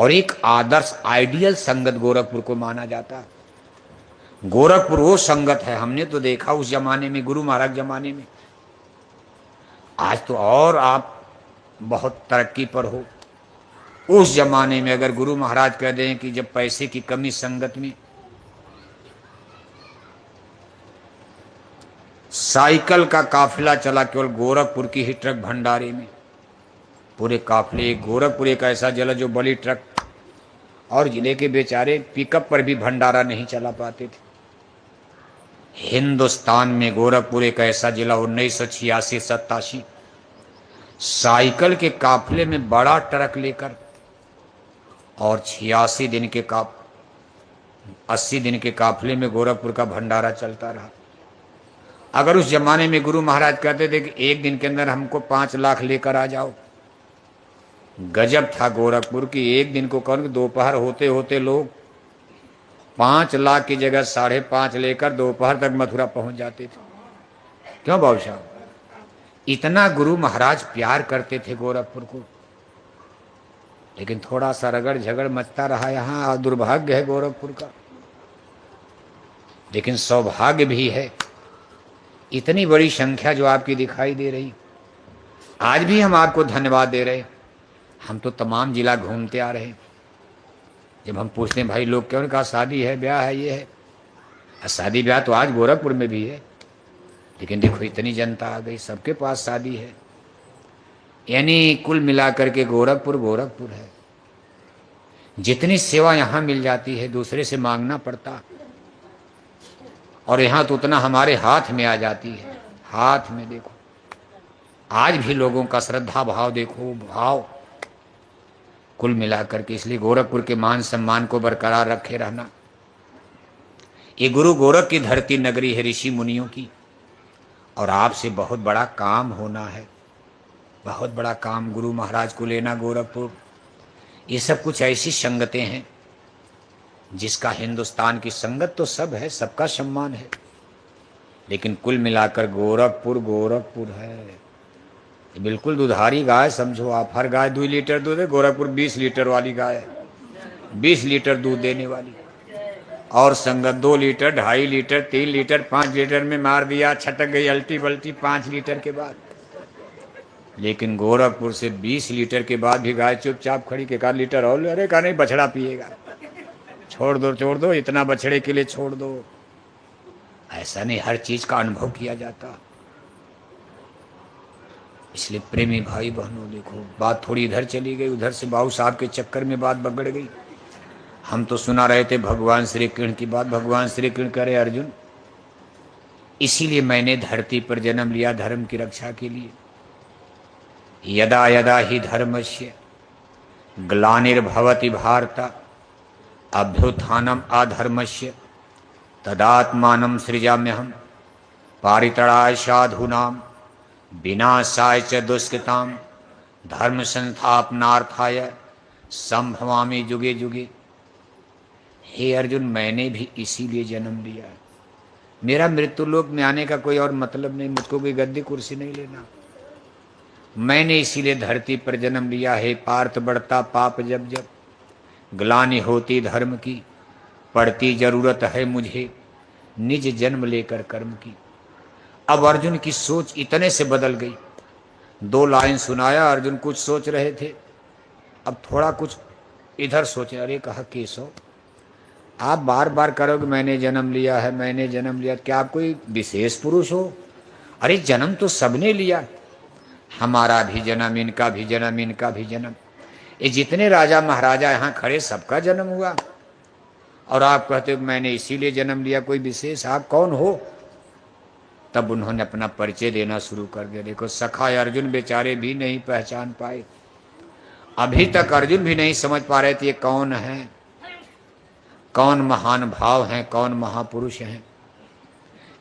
और एक आदर्श आइडियल संगत गोरखपुर को माना जाता है। गोरखपुर वो संगत है, हमने तो देखा उस जमाने में, गुरु महाराज जमाने में। आज तो और आप बहुत तरक्की पर हो। उस जमाने में अगर गुरु महाराज कह दें कि जब पैसे की कमी संगत में, साइकिल का काफिला चला केवल गोरखपुर की ही ट्रक भंडारे में, पूरे काफिले। गोरखपुर एक ऐसा जिला जो बड़ी ट्रक, और जिले के बेचारे पिकअप पर भी भंडारा नहीं चला पाते थे। हिंदुस्तान में गोरखपुर एक ऐसा जिला 1986-87 साइकिल के काफिले में बड़ा ट्रक लेकर, और 86 दिन के 80 दिन के काफिले में गोरखपुर का भंडारा चलता रहा। अगर उस जमाने में गुरु महाराज कहते थे कि एक दिन के अंदर हमको 5 लाख लेकर आ जाओ, गजब था गोरखपुर की। एक दिन को कौन, दोपहर होते होते लोग 5 लाख की जगह 5.5 लेकर दोपहर तक मथुरा पहुंच जाते थे। क्यों बाबू साहब? इतना गुरु महाराज प्यार करते थे गोरखपुर को। लेकिन थोड़ा सा रगड़ झगड़ मचता रहा यहाँ, दुर्भाग्य है गोरखपुर का। लेकिन सौभाग्य भी है, इतनी बड़ी संख्या जो आपकी दिखाई दे रही। आज भी हम आपको धन्यवाद दे रहे। हम तो तमाम जिला घूमते आ रहे। जब हम पूछते हैं भाई लोग क्यों, कहा शादी है, ब्याह है, ये है। शादी ब्याह तो आज गोरखपुर में भी है, लेकिन देखो इतनी जनता आ गई, सबके पास शादी है। यानी कुल मिलाकर के गोरखपुर गोरखपुर है। जितनी सेवा यहाँ मिल जाती है दूसरे से मांगना पड़ता, और यहाँ तो उतना हमारे हाथ में आ जाती है। हाथ में देखो आज भी लोगों का श्रद्धा भाव, देखो भाव कुल मिलाकर के। इसलिए गोरखपुर के मान सम्मान को बरकरार रखे रहना। ये गुरु गोरख की धरती नगरी है, ऋषि मुनियों की, और आपसे बहुत बड़ा काम होना है, बहुत बड़ा काम गुरु महाराज को लेना गोरखपुर। ये सब कुछ ऐसी संगतें हैं जिसका हिंदुस्तान की संगत तो सब है, सबका सम्मान है, लेकिन कुल मिलाकर गोरखपुर गोरखपुर है। ये बिल्कुल दुधारी गाय समझो आप। हर गाय 2 लीटर दूध है, गोरखपुर 20 लीटर वाली गाय है, 20 लीटर दूध देने वाली। और संगत 2 लीटर, 2.5 लीटर, 3 लीटर, 5 लीटर में मार दिया, छटक गई अल्टी बल्टी 5 लीटर के बाद। लेकिन गोरखपुर से 20 लीटर के बाद भी गाय चुपचाप खड़ी के 1 लीटर और, अरे कहा नहीं बछड़ा पिएगा, छोड़ दो, इतना बछड़े के लिए छोड़ दो। ऐसा नहीं, हर चीज का अनुभव किया जाता। इसलिए प्रेमी भाई बहनों देखो, बात थोड़ी इधर चली गई, उधर से बाबू साहब के चक्कर में बात बिगड़ गई। हम तो सुना रहे थे भगवान श्री कृष्ण की बात। भगवान श्री कृष्ण करे अर्जुन, इसीलिए मैंने धरती पर जन्म लिया धर्म की रक्षा के लिए। यदा यदा ही धर्मस्य ग्लानिर्भवति भारत अभ्युत्थानम अधर्मस्य तदात्मानं सृजाम्यहम् पारितराय साधूनां विनाशाय च दुष्कृतां धर्म संस्थापनार्थाय संभवामि जुगे जुगे। हे अर्जुन, मैंने भी इसीलिए जन्म लिया। मेरा मृत्यु लोक में आने का कोई और मतलब नहीं, मुझको कोई गद्दी कुर्सी नहीं लेना। मैंने इसीलिए धरती पर जन्म लिया है। पार्थ बढ़ता पाप जब जब, ग्लानि होती धर्म की, पड़ती जरूरत है मुझे निज जन्म लेकर कर्म की। अब अर्जुन की सोच इतने से बदल गई। 2 लाइन सुनाया, अर्जुन कुछ सोच रहे थे, अब थोड़ा कुछ इधर सोचे। अरे कहा केशव, आप बार बार करोगे मैंने जन्म लिया है, मैंने जन्म लिया, क्या आप कोई विशेष पुरुष हो? अरे जन्म तो सबने लिया, हमारा भी जन्म, इनका भी जन्म, इनका भी जन्म। ये जितने राजा महाराजा यहाँ खड़े सबका जन्म हुआ, और आप कहते हो मैंने इसीलिए जन्म लिया, कोई विशेष? आप कौन हो? तब उन्होंने अपना परिचय देना शुरू कर दिया। देखो सखा अर्जुन बेचारे भी नहीं पहचान पाए। अभी तक अर्जुन भी नहीं समझ पा रहे थे ये कौन है, कौन महान भाव हैं, कौन महापुरुष हैं,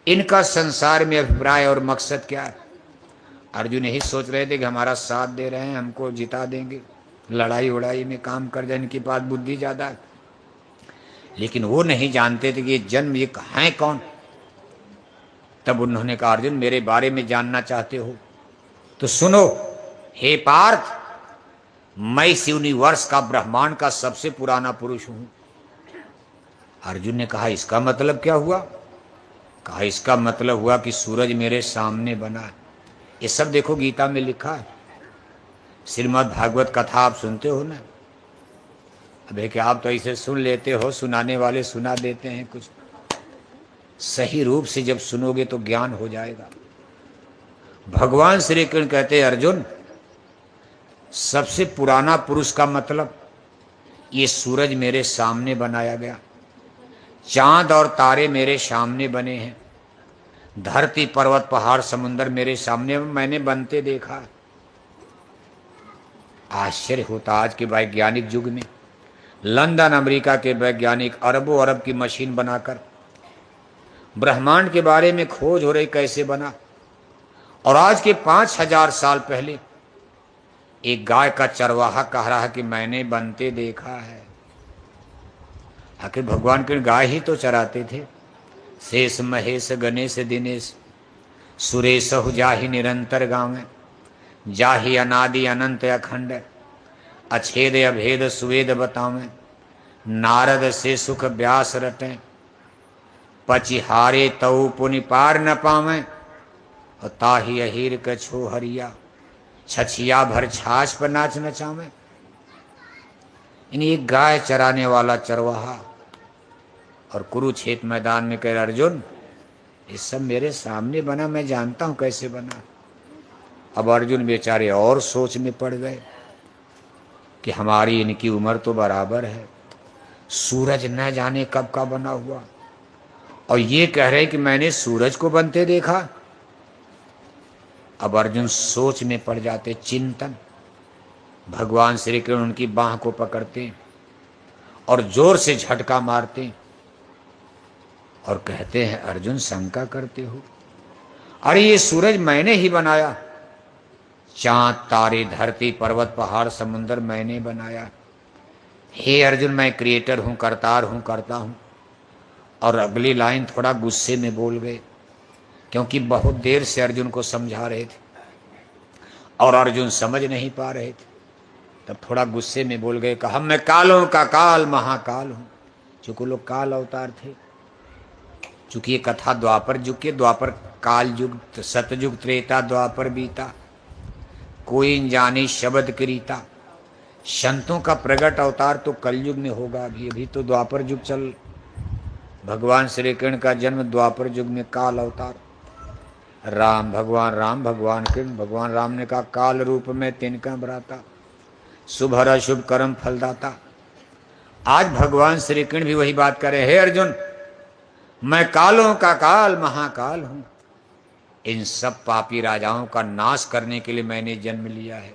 इनका संसार में अभिप्राय और मकसद क्या है। अर्जुन यही सोच रहे थे कि हमारा साथ दे रहे हैं, हमको जिता देंगे, लड़ाई उड़ाई में काम कर जाए, इनकी बात बुद्धि ज्यादा है। लेकिन वो नहीं जानते थे कि ये जन्म ये हैं कौन। तब उन्होंने कहा अर्जुन मेरे बारे में जानना चाहते हो तो सुनो। हे पार्थ, मैं इस यूनिवर्स का, ब्रह्मांड का सबसे पुराना पुरुष हूं। अर्जुन ने कहा इसका मतलब क्या हुआ? कहा इसका मतलब हुआ कि सूरज मेरे सामने बना है। ये सब देखो गीता में लिखा है। श्रीमद् भागवत कथा आप सुनते हो ना? अबे क्या आप तो ऐसे सुन लेते हो, सुनाने वाले सुना देते हैं। कुछ सही रूप से जब सुनोगे तो ज्ञान हो जाएगा। भगवान श्री कृष्ण कहते हैं अर्जुन, सबसे पुराना पुरुष का मतलब ये सूरज मेरे सामने बनाया गया, चांद और तारे मेरे सामने बने हैं, धरती पर्वत पहाड़ समुंदर मेरे सामने मैंने बनते देखा। आश्चर्य होता। आज के वैज्ञानिक युग में लंदन अमेरिका के वैज्ञानिक अरबों अरब की मशीन बनाकर ब्रह्मांड के बारे में खोज हो रही कैसे बना। और आज के 5000 साल पहले एक गाय का चरवाहा कह रहा है कि मैंने बनते देखा है। आखिर भगवान के गाय ही तो चराते थे। शेष महेश गणेश दिनेश सुरेश जाहि निरंतर गावें, जाहि अनादि अनंत अखंड, अछेद अभेद सुवेद बतावें, नारद से सुख व्यास रटें, पचिहारे तऊ पुनि पार न पावें, और ताहि अहीर कछो हरिया, छछिया भर छाछ पर नाच नचावें। इन एक गाय चराने वाला चरवाहा और कुरुक्षेत्र मैदान में कह अर्जुन ये सब मेरे सामने बना, मैं जानता हूं कैसे बना। अब अर्जुन बेचारे और सोच में पड़ गए कि हमारी इनकी उम्र तो बराबर है, सूरज न जाने कब का बना हुआ, और ये कह रहे कि मैंने सूरज को बनते देखा। अब अर्जुन सोच में पड़ जाते, चिंतन। भगवान श्री कृष्ण उनकी बाह को पकड़ते और जोर से झटका मारते और कहते हैं अर्जुन शंका करते हो? अरे ये सूरज मैंने ही बनाया, चांद तारे धरती पर्वत पहाड़ समुंदर मैंने बनाया। हे अर्जुन मैं क्रिएटर हूं, करतार हूं, करता हूं। और अगली लाइन थोड़ा गुस्से में बोल गए, क्योंकि बहुत देर से अर्जुन को समझा रहे थे और अर्जुन समझ नहीं पा रहे थे। तब थोड़ा गुस्से में बोल गए, कहा मैं कालों का काल महाकाल हूं। चूंकि लोग काल अवतार थे, चूंकि ये कथा द्वापर युग के, द्वापर काल युग, सतयुग त्रेता द्वापर बीता, कोई न जाने शब्द करीता। संतों का प्रगट अवतार तो कलयुग में होगा। अभी तो द्वापर युग चल। भगवान श्री कृष्ण का जन्म द्वापर युग में काल अवतार। राम भगवान कृष्ण, भगवान राम ने कहा काल रूप में तिनका बराता, शुभ हर शुभ कर्म फलदाता। आज भगवान श्री कृष्ण भी वही बात करे, हे अर्जुन मैं कालों का काल महाकाल हूं। इन सब पापी राजाओं का नाश करने के लिए मैंने जन्म लिया है।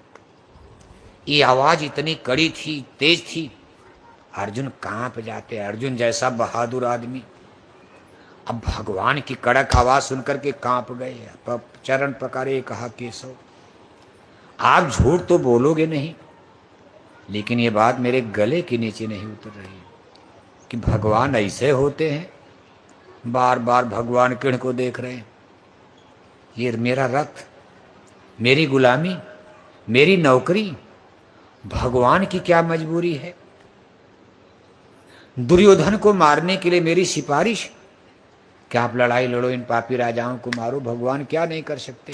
ये आवाज इतनी कड़ी थी, तेज थी, अर्जुन कांप जाते। अर्जुन जैसा बहादुर आदमी अब भगवान की कड़क आवाज सुनकर के कांप गए। चरण पकारे, कहा केशव आप झूठ तो बोलोगे नहीं, लेकिन ये बात मेरे गले के नीचे नहीं उतर रही कि भगवान ऐसे होते हैं। बार बार भगवान कृष्ण को देख रहे हैं। ये मेरा रथ, मेरी गुलामी, मेरी नौकरी, भगवान की क्या मजबूरी है? दुर्योधन को मारने के लिए मेरी सिफारिश, क्या आप लड़ाई लड़ो, इन पापी राजाओं को मारो, भगवान क्या नहीं कर सकते?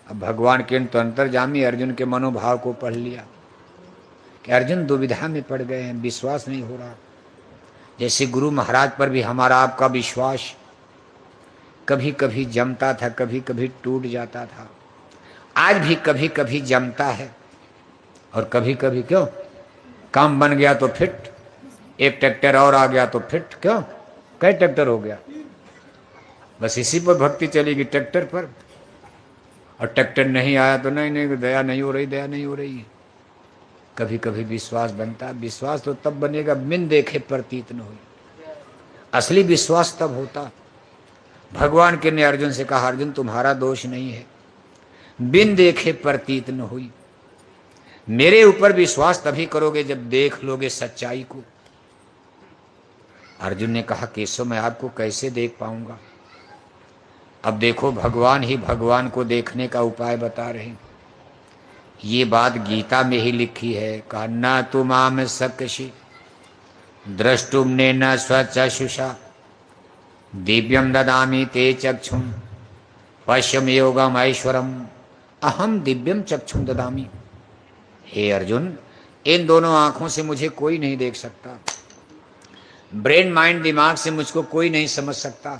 अब भगवान के तो अंतर्जामी अर्जुन के मनोभाव को पढ़ लिया कि अर्जुन दुविधा में पड़ गए हैं, विश्वास नहीं हो रहा। जैसे गुरु महाराज पर भी हमारा आपका विश्वास कभी कभी जमता था, कभी कभी टूट जाता था, आज भी कभी कभी जमता है और कभी कभी क्यों काम बन गया तो फिट, एक ट्रैक्टर और आ गया तो फिट, क्यों कई ट्रैक्टर हो गया। बस इसी पर भक्ति चलेगी, ट्रैक्टर पर। और ट्रैक्टर नहीं आया तो नहीं दया नहीं हो रही, दया नहीं हो रही। कभी कभी विश्वास बनता, विश्वास तो तब बनेगा बिन देखे प्रतीत न हो। असली विश्वास तब होता। भगवान के ने अर्जुन से कहा अर्जुन तुम्हारा दोष नहीं है, बिन देखे प्रतीत न हुई। मेरे ऊपर विश्वास तभी करोगे जब देख लोगे सच्चाई को। अर्जुन ने कहा केशव मैं आपको कैसे देख पाऊंगा? अब देखो भगवान ही भगवान को देखने का उपाय बता रहे हैं। ये बात गीता में ही लिखी है। कहा न तु माम सकषि द्रष्टुम्ने न स्वचक्षुषा दिव्यम ददामि ते चक्षुं पश्यम योगम ऐश्वरम अहम दिव्यम चक्षुं ददामि। हे अर्जुन, इन दोनों आंखों से मुझे कोई नहीं देख सकता, ब्रेन माइंड दिमाग से मुझको कोई नहीं समझ सकता।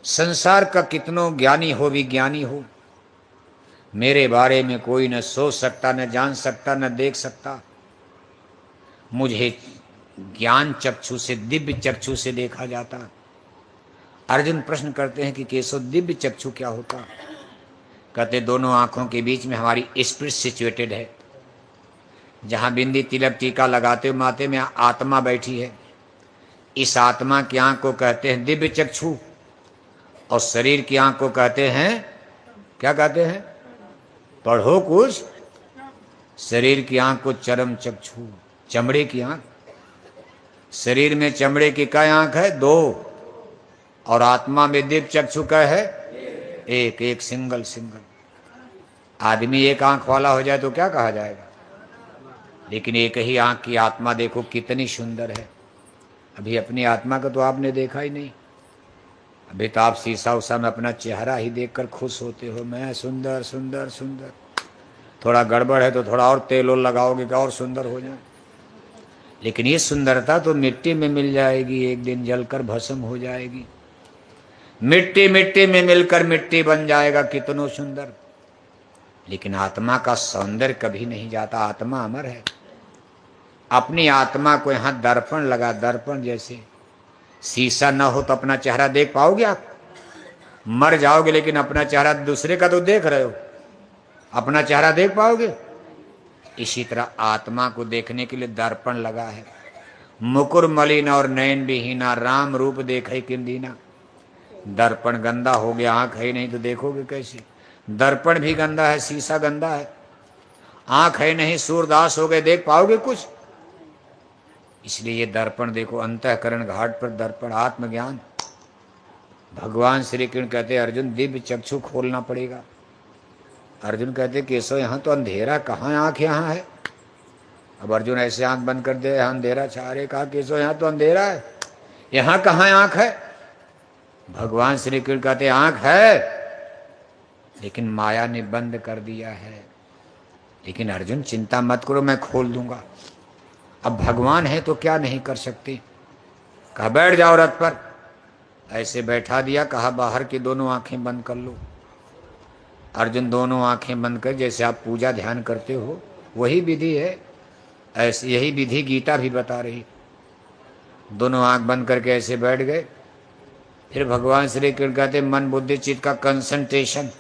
संसार का कितनों ज्ञानी हो, विज्ञानी हो, मेरे बारे में कोई न सोच सकता, न जान सकता, न देख सकता। मुझे ज्ञान चक्षु से, दिव्य चक्षु से देखा जाता। अर्जुन प्रश्न करते हैं कि केशव दिव्य चक्षु क्या होता? कहते दोनों आंखों के बीच में हमारी स्पिरिट सिचुएटेड है। जहां बिंदी तिलक टीका लगाते हुए माथे में आत्मा बैठी है, इस आत्मा की आंख को कहते हैं दिव्य चक्षु, और शरीर की आंख को कहते हैं, क्या कहते हैं? पढ़ो कुछ। शरीर की आंख को चरम चक्षु, चमड़े की आंख। शरीर में चमड़े की क्या आंख है? 2, और आत्मा में दिव्य चक्षु क्या है? एक। एक सिंगल सिंगल। आदमी एक आंख वाला हो जाए तो क्या कहा जाएगा? लेकिन एक ही आंख की आत्मा देखो कितनी सुंदर है। अभी अपनी आत्मा को तो आपने देखा ही नहीं। अभी तो आप शीशा उषा में अपना चेहरा ही देखकर खुश होते हो, मैं सुंदर सुंदर सुंदर। थोड़ा गड़बड़ है तो थोड़ा और तेल और लगाओगे कि और सुंदर हो जाए। लेकिन ये सुंदरता तो मिट्टी में मिल जाएगी, एक दिन जलकर भस्म हो जाएगी। मिट्टी मिट्टी में मिलकर मिट्टी बन जाएगा, कितनों सुंदर। लेकिन आत्मा का सौंदर्य कभी नहीं जाता, आत्मा अमर है। अपनी आत्मा को यहां दर्पण लगा, दर्पण जैसे। शीशा न हो तो अपना चेहरा देख पाओगे आप? मर जाओगे, लेकिन अपना चेहरा दूसरे का तो देख रहे हो, अपना चेहरा देख पाओगे? इसी तरह आत्मा को देखने के लिए दर्पण लगा है। मुकुर मलिन और नयन विहीना, राम रूप देखे किम दीना। दर्पण गंदा हो गया, आंख है नहीं तो देखोगे कैसे? दर्पण भी गंदा है, शीशा गंदा है, आंख है नहीं, सूरदास हो गए, देख पाओगे कुछ? इसलिए ये दर्पण देखो, अंतःकरण घाट पर दर्पण, आत्मज्ञान। भगवान श्री कृष्ण कहते अर्जुन दिव्य चक्षु खोलना पड़ेगा। अर्जुन कहते केशव यहाँ तो अंधेरा, कहाँ आंख यहाँ है? अब अर्जुन ऐसे आंख बंद कर दे, यहाँ अंधेरा छा रहे। कहा केशव यहाँ तो अंधेरा है, यहाँ कहाँ आंख है? भगवान श्री कृष्ण कहते आंख है, लेकिन माया ने बंद कर दिया है। लेकिन अर्जुन चिंता मत करो, मैं खोल दूंगा। अब भगवान है तो क्या नहीं कर सकते। कहा बैठ जाओ रथ पर। ऐसे बैठा दिया, कहा बाहर की दोनों आंखें बंद कर लो। अर्जुन दोनों आंखें बंद कर, जैसे आप पूजा ध्यान करते हो वही विधि है, ऐसे यही विधि गीता भी बता रही। दोनों आंख बंद करके ऐसे बैठ गए। फिर भगवान श्री कृष्ण कहते मन बुद्धि चित्त का कंसंट्रेशन,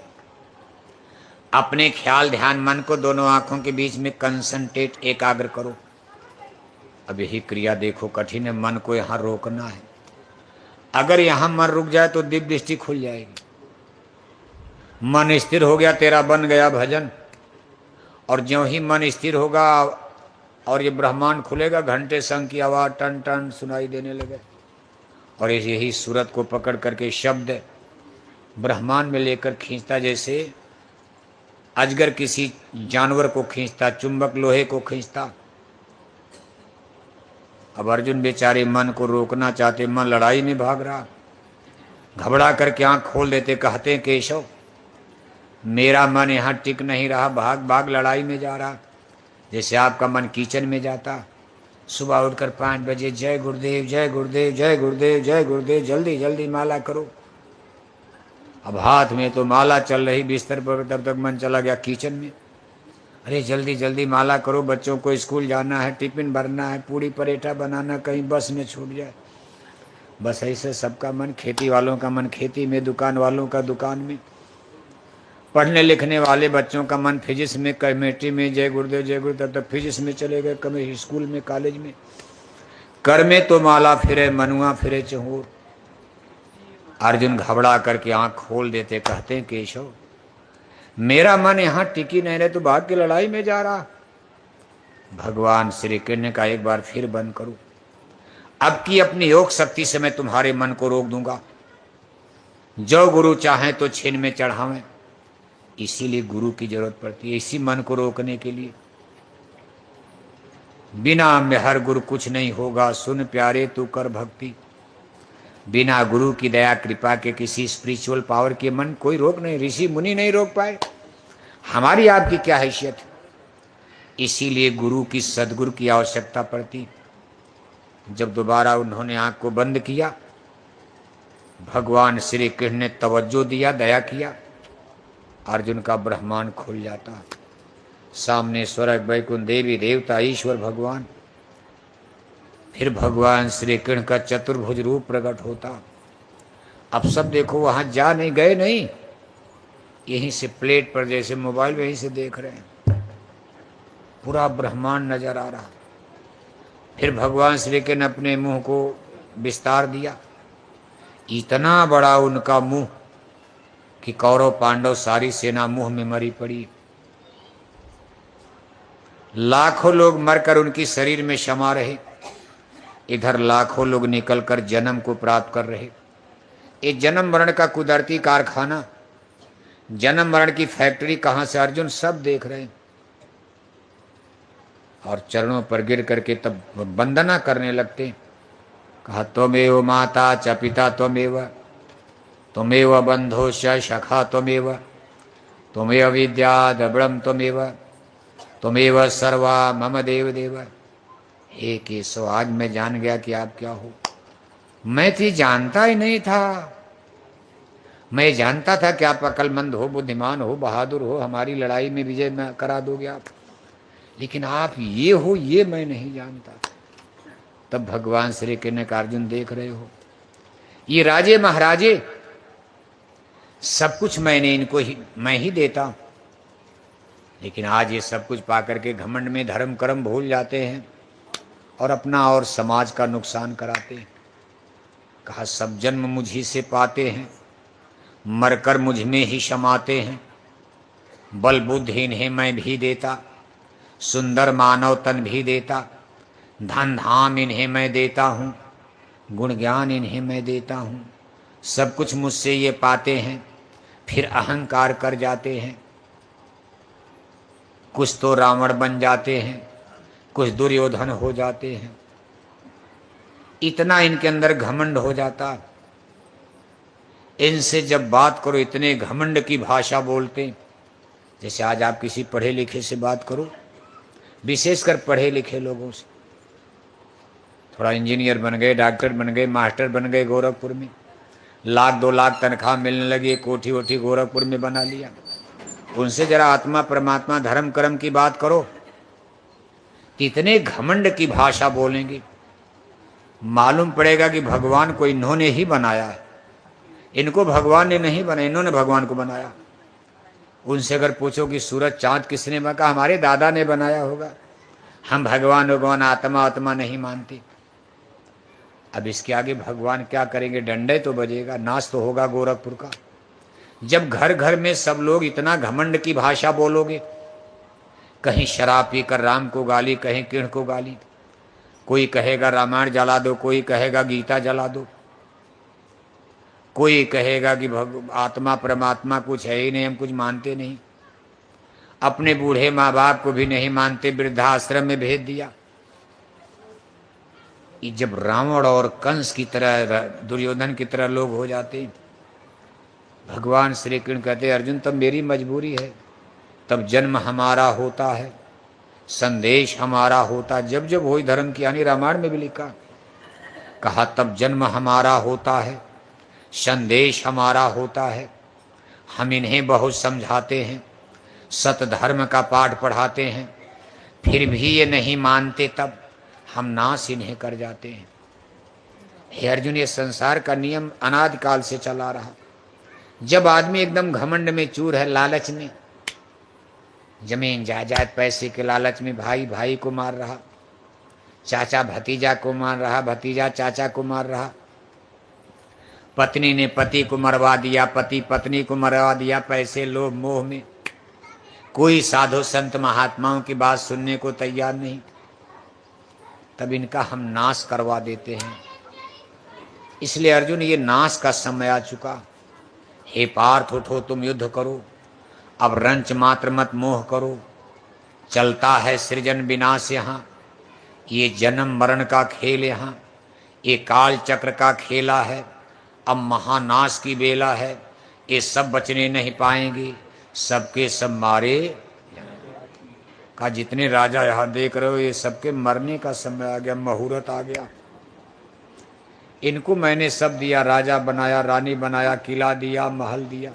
अपने ख्याल ध्यान मन को दोनों आंखों के बीच में कंसंट्रेट, एकाग्र करो। अब यही क्रिया देखो कठिन है, मन को यहाँ रोकना है। अगर यहाँ मन रुक जाए तो दिव्य दृष्टि खुल जाएगी। मन स्थिर हो गया, तेरा बन गया भजन। और ज्यों ही मन स्थिर होगा और ये ब्रह्मांड खुलेगा, घंटे शंख की आवाज टन टन सुनाई देने लगे। और यही सूरत को पकड़ करके शब्द ब्रह्मांड में लेकर खींचता, जैसे अजगर किसी जानवर को खींचता, चुंबक लोहे को खींचता। अब अर्जुन बेचारे मन को रोकना चाहते, मन लड़ाई में भाग रहा। घबरा करके आंख खोल देते, कहते केशव मेरा मन यहाँ टिक नहीं रहा, भाग भाग लड़ाई में जा रहा। जैसे आपका मन किचन में जाता, सुबह उठकर 5 बजे जय गुरुदेव जय गुरुदेव जय गुरुदेव जय गुरुदेव, जल्दी जल्दी माला करो। अब हाथ में तो माला चल रही, बिस्तर पर, तब तक मन चला गया किचन में। अरे जल्दी जल्दी माला करो, बच्चों को स्कूल जाना है, टिफिन भरना है, पूड़ी परेठा बनाना, कहीं बस में छूट जाए। बस ऐसे सबका मन, खेती वालों का मन खेती में, दुकान वालों का दुकान में, पढ़ने लिखने वाले बच्चों का मन फिजिक्स में, केमिस्ट्री में, जय गुरुदेव जय गुरुदेव, तब तक फिजिक्स में चले गए, कभी स्कूल में, कॉलेज में। कर में तो माला फिरे, मनुआ फिरे चहूर। अर्जुन घबरा करके आंख खोल देते, कहते हैं केशव मेरा मन यहाँ टिकी नहीं रहे, तो भाग के लड़ाई में जा रहा। भगवान श्री कृष्ण का एक बार फिर बंद करो, अब की अपनी योग शक्ति से मैं तुम्हारे मन को रोक दूंगा। जो गुरु चाहे तो छीन में चढ़ावें, इसीलिए गुरु की जरूरत पड़ती है, इसी मन को रोकने के लिए। बिना मेहर गुरु कुछ नहीं होगा, सुन प्यारे तू कर भक्ति। बिना गुरु की दया कृपा के किसी स्पिरिचुअल पावर के मन कोई रोक नहीं, ऋषि मुनि नहीं रोक पाए, हमारी आपकी क्या हैसियत है। इसीलिए गुरु की, सदगुरु की आवश्यकता पड़ती। जब दोबारा उन्होंने आंख को बंद किया, भगवान श्री कृष्ण ने तवज्जो दिया, दया किया, अर्जुन का ब्रह्मांड खुल जाता। सामने स्वर्ग वैकुंठ देवी देवता ईश्वर भगवान, फिर भगवान श्री कृष्ण का चतुर्भुज रूप प्रकट होता। अब सब देखो, वहां जा नहीं गए, नहीं, यहीं से प्लेट पर जैसे मोबाइल में, यहीं से देख रहे हैं, पूरा ब्रह्मांड नजर आ रहा। फिर भगवान श्री कृष्ण ने अपने मुंह को विस्तार दिया, इतना बड़ा उनका मुंह कि कौरव पांडव सारी सेना मुंह में मरी पड़ी। लाखों लोग मरकर उनकी शरीर में समा रहे, इधर लाखों लोग निकलकर जन्म को प्राप्त कर रहे। ये जन्म मरण का कुदरती कारखाना, जन्म मरण की फैक्ट्री कहां से, अर्जुन सब देख रहे हैं। और चरणों पर गिर करके तब वंदना करने लगते। कहा त्वमेव माता च पिता त्वमेव, त्वमेव बंधो च सखा त्वमेव, त्वमेव विद्या द्रविणम त्वमेव, त्वमेव सर्वा मम देव देव। हे केशव, आज मैं जान गया कि आप क्या हो। मैं तो जानता ही नहीं था। मैं जानता था कि आप अक्लमंद हो, बुद्धिमान हो, बहादुर हो, हमारी लड़ाई में विजय में करा दोगे आप, लेकिन आप ये हो, ये मैं नहीं जानता। तब भगवान श्री कृष्ण ने कहा, अर्जुन देख रहे हो, ये राजे महाराजे सब कुछ मैंने इनको ही, मैं ही देता, लेकिन आज ये सब कुछ पाकर के घमंड में धर्म कर्म भूल जाते हैं और अपना और समाज का नुकसान कराते हैं। कहा सब जन्म मुझी से पाते हैं, मरकर मुझ में ही समाते हैं। बल बुद्धि इन्हें मैं भी देता, सुंदर मानव तन भी देता, धन धाम इन्हें मैं देता हूँ, गुण ज्ञान इन्हें मैं देता हूँ। सब कुछ मुझसे ये पाते हैं, फिर अहंकार कर जाते हैं। कुछ तो रावण बन जाते हैं, कुछ दुर्योधन हो जाते हैं। इतना इनके अंदर घमंड हो जाता। इनसे जब बात करो इतने घमंड की भाषा बोलते। जैसे आज आप किसी पढ़े लिखे से बात करो, विशेषकर पढ़े लिखे लोगों से, थोड़ा इंजीनियर बन गए, डॉक्टर बन गए, मास्टर बन गए, गोरखपुर में 1-2 लाख तनख्वाह मिलने लगी, कोठी वोठी गोरखपुर में बना लिया। उनसे जरा आत्मा परमात्मा धर्म कर्म की बात करो, कितने घमंड की भाषा बोलेंगे। मालूम पड़ेगा कि भगवान को इन्होंने ही बनाया है, इनको भगवान ने नहीं बनाया, इन्होंने भगवान को बनाया। उनसे अगर पूछो कि सूरज चांद किसने बनाया, हमारे दादा ने बनाया होगा। हम भगवान भगवान आत्मा आत्मा नहीं मानते। अब इसके आगे भगवान क्या करेंगे, डंडे तो बजेगा, नाश तो होगा गोरखपुर का। जब घर घर में सब लोग इतना घमंड की भाषा बोलोगे, कहीं शराब पीकर राम को गाली, कहीं कृष्ण को गाली, कोई कहेगा रामायण जला दो, कोई कहेगा गीता जला दो, कोई कहेगा कि आत्मा परमात्मा कुछ है ही नहीं, हम कुछ मानते नहीं। अपने बूढ़े माँ बाप को भी नहीं मानते, वृद्धाश्रम में भेज दिया। जब रावण और कंस की तरह, दुर्योधन की तरह लोग हो जाते, भगवान श्री कृष्ण कहते अर्जुन तब मेरी मजबूरी है, तब जन्म हमारा होता है, संदेश हमारा होता। जब जब वही धर्म की हानि, रामायण में भी लिखा, कहा तब जन्म हमारा होता है, संदेश हमारा होता है। हम इन्हें बहुत समझाते हैं, सत धर्म का पाठ पढ़ाते हैं, फिर भी ये नहीं मानते, तब हम नाश इन्हें कर जाते हैं। हे अर्जुन, ये संसार का नियम अनादि काल से चला रहा। जब आदमी एकदम घमंड में चूर है, लालच में, जमीन जायदाद पैसे के लालच में भाई भाई को मार रहा, चाचा भतीजा को मार रहा, भतीजा चाचा को मार रहा, पत्नी ने पति को मरवा दिया, पति पत्नी को मरवा दिया, पैसे लोभ मोह में। कोई साधु संत महात्माओं की बात सुनने को तैयार नहीं, तब इनका हम नाश करवा देते हैं। इसलिए अर्जुन, ये नाश का समय आ चुका। हे पार्थ, उठो तुम युद्ध करो, अब रंच मात्र मत मोह करो, चलता है सृजन विनाश यहाँ, ये जन्म मरण का खेल यहाँ, ये काल चक्र का खेला है, अब महानाश की बेला है, ये सब बचने नहीं पाएंगे, सबके सब मारे। का जितने राजा यहाँ देख रहे हो ये सबके मरने का समय आ गया, मुहूर्त आ गया। इनको मैंने सब दिया, राजा बनाया, रानी बनाया, किला दिया, महल दिया,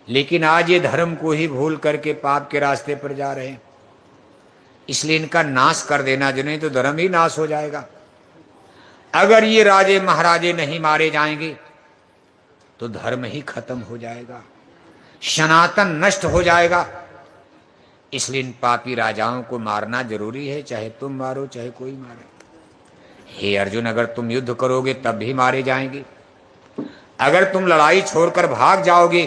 लेकिन आज ये धर्म को ही भूल करके पाप के रास्ते पर जा रहे हैं। इसलिए इनका नाश कर देना, जो नहीं तो धर्म ही नाश हो जाएगा। अगर ये राजे महाराजे नहीं मारे जाएंगे तो धर्म ही खत्म हो जाएगा, सनातन नष्ट हो जाएगा। इसलिए इन पापी राजाओं को मारना जरूरी है, चाहे तुम मारो चाहे कोई मारे। हे अर्जुन, अगर तुम युद्ध करोगे तब भी मारे जाएंगे, अगर तुम लड़ाई छोड़कर भाग जाओगे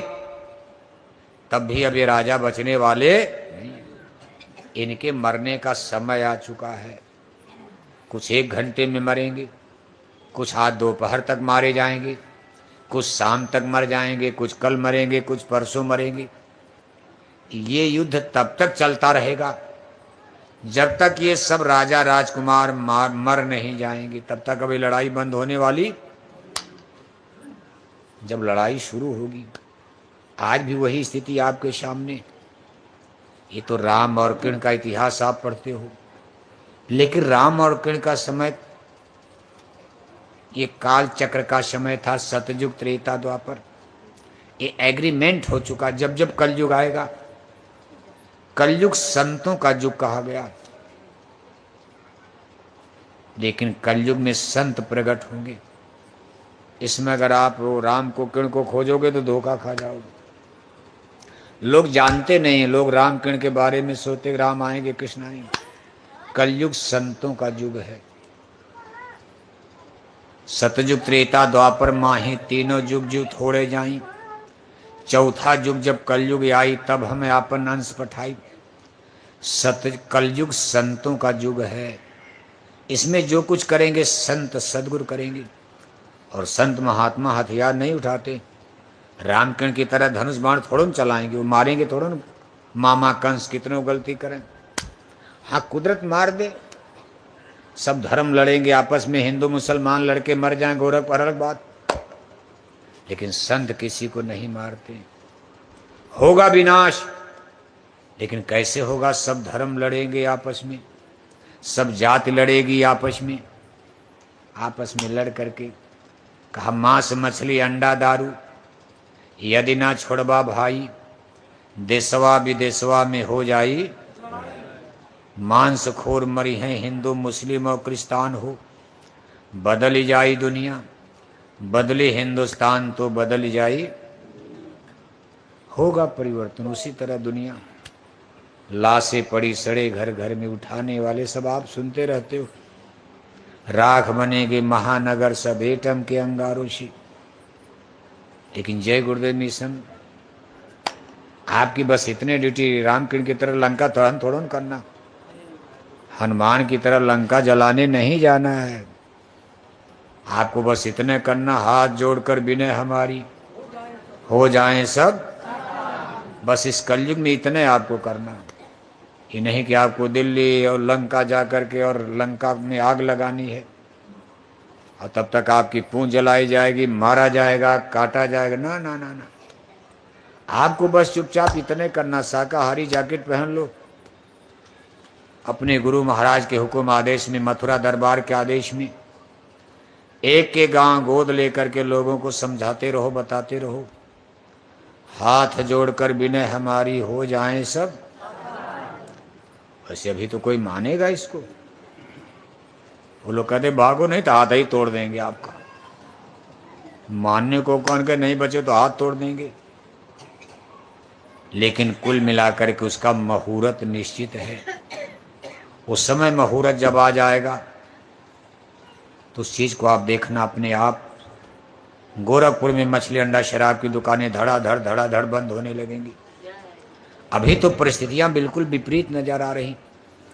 तब भी अब ये राजा बचने वाले नहीं। इनके मरने का समय आ चुका है। कुछ 1 घंटे में मरेंगे, कुछ आज दोपहर तक मारे जाएंगे, कुछ शाम तक मर जाएंगे, कुछ कल मरेंगे, कुछ परसों मरेंगे। ये युद्ध तब तक चलता रहेगा जब तक ये सब राजा राजकुमार मर नहीं जाएंगे, तब तक अभी लड़ाई बंद होने वाली। जब लड़ाई शुरू होगी, आज भी वही स्थिति आपके सामने। ये तो राम और कृष्ण का इतिहास आप पढ़ते हो, लेकिन राम और कृष्ण का समय ये काल चक्र का समय था, सतयुग त्रेता द्वापर। ये एग्रीमेंट हो चुका। जब जब कलयुग आएगा, कलयुग संतों का युग कहा गया, लेकिन कलयुग में संत प्रकट होंगे। इसमें अगर आप राम को कृष्ण को खोजोगे तो धोखा खा जाओगे। लोग जानते नहीं हैं, लोग राम कृष्ण के बारे में सोचते राम आएंगे कृष्ण आएंगे। कलयुग संतों का युग है। सतयुग त्रेता द्वापर माही, तीनों युग युग थोड़े जाई, चौथा युग जब कलयुग आई तब हमें आपन अंश पठाई। कलयुग संतों का युग है। इसमें जो कुछ करेंगे संत सदगुरु करेंगे, और संत महात्मा हथियार नहीं उठाते। रामकृष्ण की तरह धनुष बाण थोड़ा चलाएंगे, वो मारेंगे थोड़ा ना। मामा कंस कितनों गलती करें, हाँ कुदरत मार दे। सब धर्म लड़ेंगे आपस में, हिंदू मुसलमान लड़के मर जाएं, गोरख पर अलग बात, लेकिन संत किसी को नहीं मारते। होगा विनाश, लेकिन कैसे होगा? सब धर्म लड़ेंगे आपस में, सब जाति लड़ेगी आपस में। आपस में लड़ करके कहा मांस मछली अंडा दारू, यदि ना छोड़बा भाई, देशवा विदेशवा में हो जाई। मांस खोर मरी हैं हिंदू मुस्लिम और क्रिस्तान हो, बदल जाई दुनिया, बदले हिंदुस्तान तो बदल जाई। होगा परिवर्तन। उसी तरह दुनिया, लाशें पड़ी सड़े घर घर में, उठाने वाले सब आप सुनते रहते हो। राख बनेगे महानगर सब एटम के अंगारों से। लेकिन जय गुरुदेव मिशन, आपकी बस इतने ड्यूटी, रामकृष्ण की तरह लंका थोड़ा करना, हनुमान की तरह लंका जलाने नहीं जाना है। आपको बस इतने करना, हाथ जोड़कर विनय हमारी हो जाएं सब। बस इस कलयुग में इतने आपको करना, ये नहीं कि आपको दिल्ली और लंका जा कर के और लंका में आग लगानी है और तब तक आपकी पूंछ जलाई जाएगी, मारा जाएगा, काटा जाएगा। ना ना ना ना, आपको बस चुपचाप इतने करना, शाकाहारी जैकेट पहन लो, अपने गुरु महाराज के हुक्म आदेश में, मथुरा दरबार के आदेश में, एक के गांव गोद लेकर के लोगों को समझाते रहो, बताते रहो। हाथ जोड़कर विनय हमारी हो जाएं सब। वैसे अभी तो कोई मानेगा इसको? वो लोग कहते भागो नहीं तो हाथ ही तोड़ देंगे आपका। मानने को कौन के नहीं बचे तो हाथ तोड़ देंगे। लेकिन कुल मिलाकर के उसका मुहूर्त निश्चित है। उस समय मुहूर्त जब आ जाएगा तो उस चीज को आप देखना अपने आप। गोरखपुर में मछली अंडा शराब की दुकानें धड़ाधड़ बंद होने लगेंगी। अभी तो परिस्थितियां बिल्कुल विपरीत नजर आ रही।